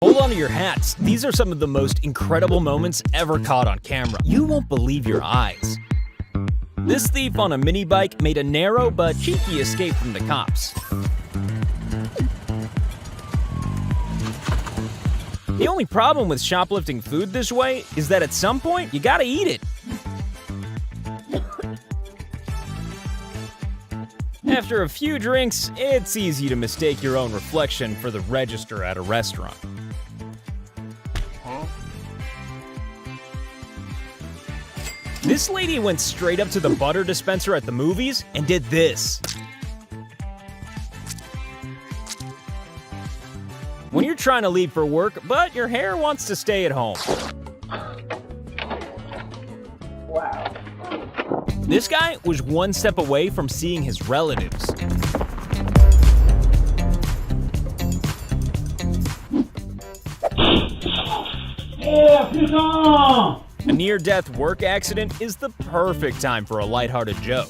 Hold on to your hats. These are some of the most incredible moments ever caught on camera. You won't believe your eyes. This thief on a mini bike made a narrow but cheeky escape from the cops. The only problem with shoplifting food this way is that at some point, you gotta eat it. After a few drinks, it's easy to mistake your own reflection for the register at a restaurant. This lady went straight up to the butter dispenser at the movies and did this. When you're trying to leave for work, but your hair wants to stay at home. Wow. This guy was one step away from seeing his relatives. Yeah, putain! A near-death work accident is the perfect time for a lighthearted joke.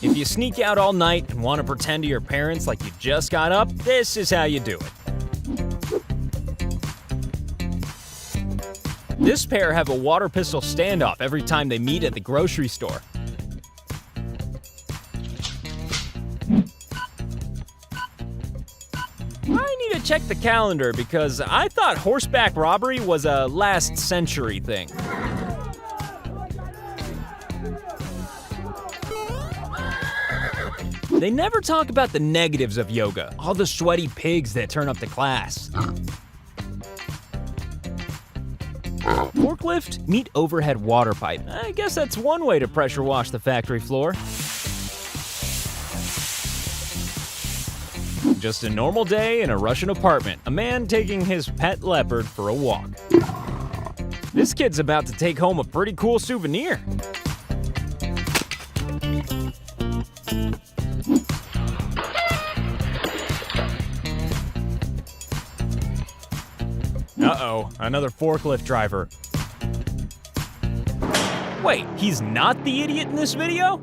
If you sneak out all night and want to pretend to your parents like you just got up, this is how you do it. This pair have a water pistol standoff every time they meet at the grocery store. I need to check the calendar because I thought horseback robbery was a last century thing. They never talk about the negatives of yoga, all the sweaty pigs that turn up to class. Forklift, meet overhead water pipe. I guess that's one way to pressure wash the factory floor. Just a normal day in a Russian apartment. A man taking his pet leopard for a walk. This kid's about to take home a pretty cool souvenir. Uh-oh, another forklift driver. Wait, he's not the idiot in this video?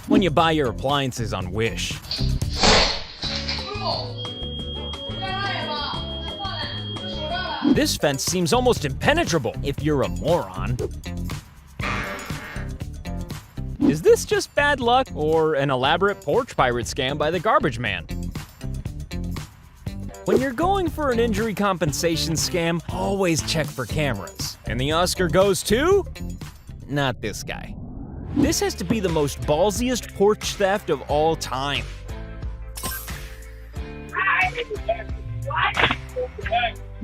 When you buy your appliances on Wish. This fence seems almost impenetrable if you're a moron. Is this just bad luck or an elaborate porch pirate scam by the garbage man? When you're going for an injury compensation scam, always check for cameras. And the Oscar goes to... not this guy. This has to be the most ballsiest porch theft of all time.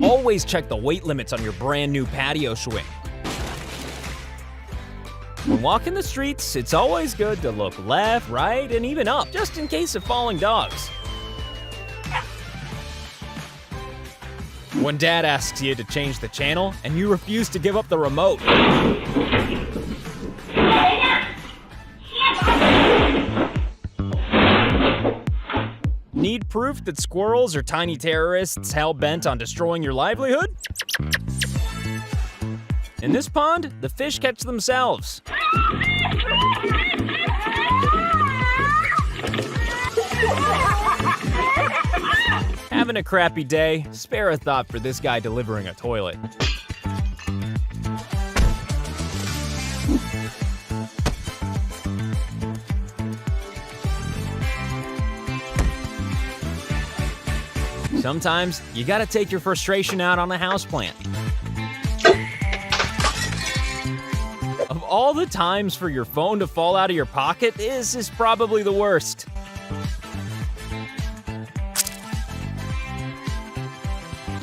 Always check the weight limits on your brand new patio swing. When walking the streets, it's always good to look left, right, and even up, just in case of falling dogs. When dad asks you to change the channel and you refuse to give up the remote. Need proof that squirrels are tiny terrorists hell-bent on destroying your livelihood? In this pond, the fish catch themselves. Having a crappy day? Spare a thought for this guy delivering a toilet. Sometimes, you gotta take your frustration out on a houseplant. Of all the times for your phone to fall out of your pocket, this is probably the worst.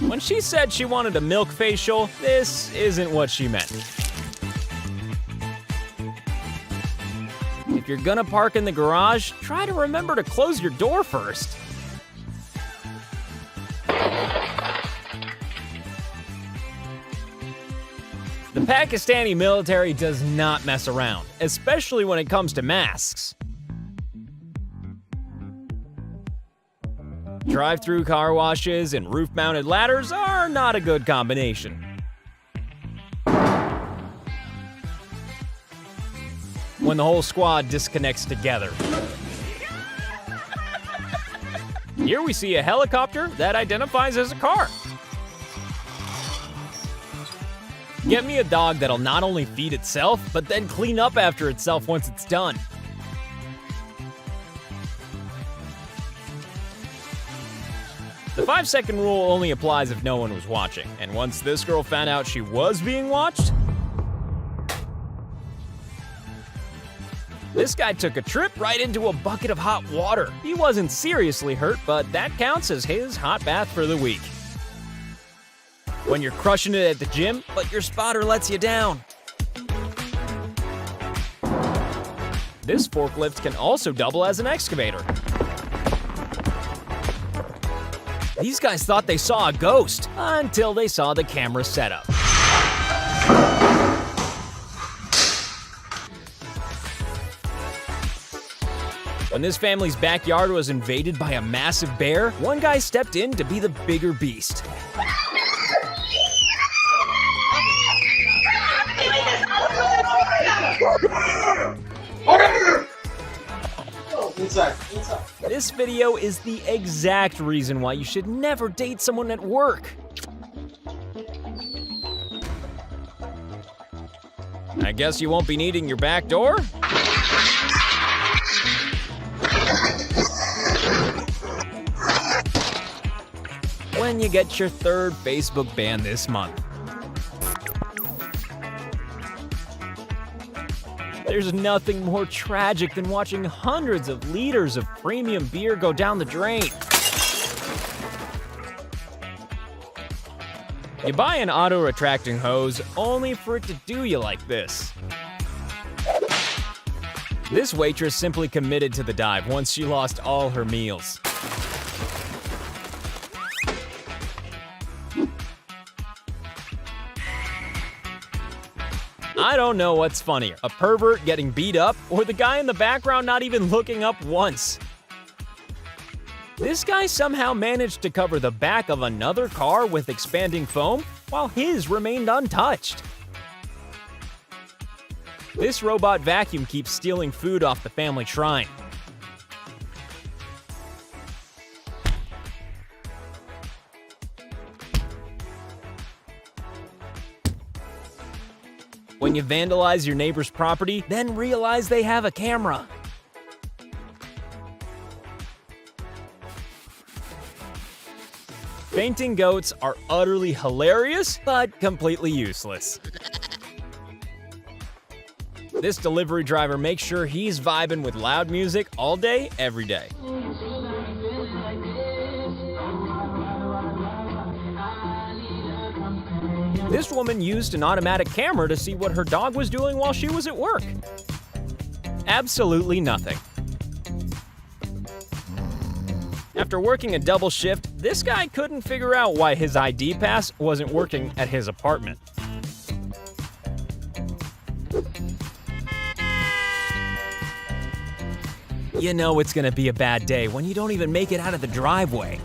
When she said she wanted a milk facial, this isn't what she meant. If you're gonna park in the garage, try to remember to close your door first. The Pakistani military does not mess around, especially when it comes to masks. Drive-through car washes and roof-mounted ladders are not a good combination. When the whole squad disconnects together. Here we see a helicopter that identifies as a car. Get me a dog that'll not only feed itself, but then clean up after itself once it's done. The 5-second rule only applies if no one was watching, and once this girl found out she was being watched, this guy took a trip right into a bucket of hot water. He wasn't seriously hurt, but that counts as his hot bath for the week. When you're crushing it at the gym, but your spotter lets you down. This forklift can also double as an excavator. These guys thought they saw a ghost until they saw the camera setup. When this family's backyard was invaded by a massive bear, one guy stepped in to be the bigger beast. Inside. This video is the exact reason why you should never date someone at work. I guess you won't be needing your back door? When you get your 3rd Facebook ban this month. There's nothing more tragic than watching hundreds of liters of premium beer go down the drain. You buy an auto-retracting hose only for it to do you like this. This waitress simply committed to the dive once she lost all her meals. I don't know what's funnier, a pervert getting beat up or the guy in the background not even looking up once. This guy somehow managed to cover the back of another car with expanding foam while his remained untouched. This robot vacuum keeps stealing food off the family shrine. When you vandalize your neighbor's property, then realize they have a camera. Fainting goats are utterly hilarious, but completely useless. This delivery driver makes sure he's vibing with loud music all day, every day. This woman used an automatic camera to see what her dog was doing while she was at work. Absolutely nothing. After working a double shift, this guy couldn't figure out why his ID pass wasn't working at his apartment. You know it's gonna be a bad day when you don't even make it out of the driveway.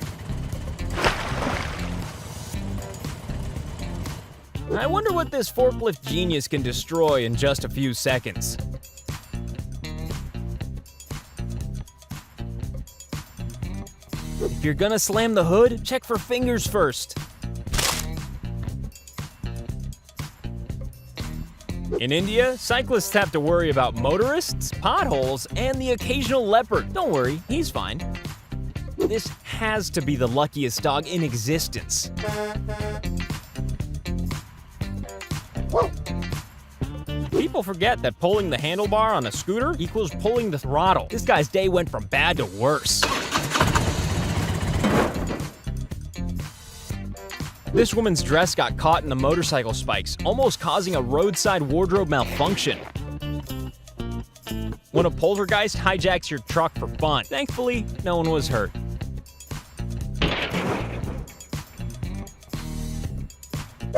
I wonder what this forklift genius can destroy in just a few seconds. If you're gonna slam the hood, check for fingers first. In India, cyclists have to worry about motorists, potholes, and the occasional leopard. Don't worry, he's fine. This has to be the luckiest dog in existence. People forget that pulling the handlebar on a scooter equals pulling the throttle. This guy's day went from bad to worse. This woman's dress got caught in the motorcycle spikes, almost causing a roadside wardrobe malfunction. When a poltergeist hijacks your truck for fun, thankfully, no one was hurt.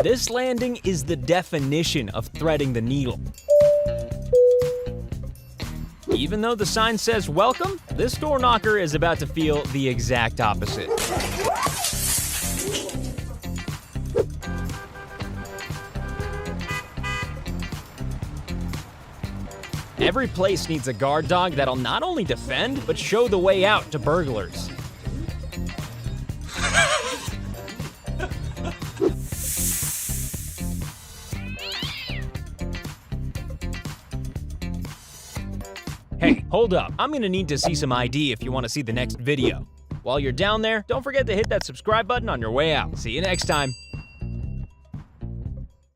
This landing is the definition of threading the needle. Even though the sign says welcome, this door knocker is about to feel the exact opposite. Every place needs a guard dog that'll not only defend, but show the way out to burglars. Hey, hold up. I'm gonna need to see some ID if you want to see the next video. While you're down there, don't forget to hit that subscribe button on your way out. See you next time.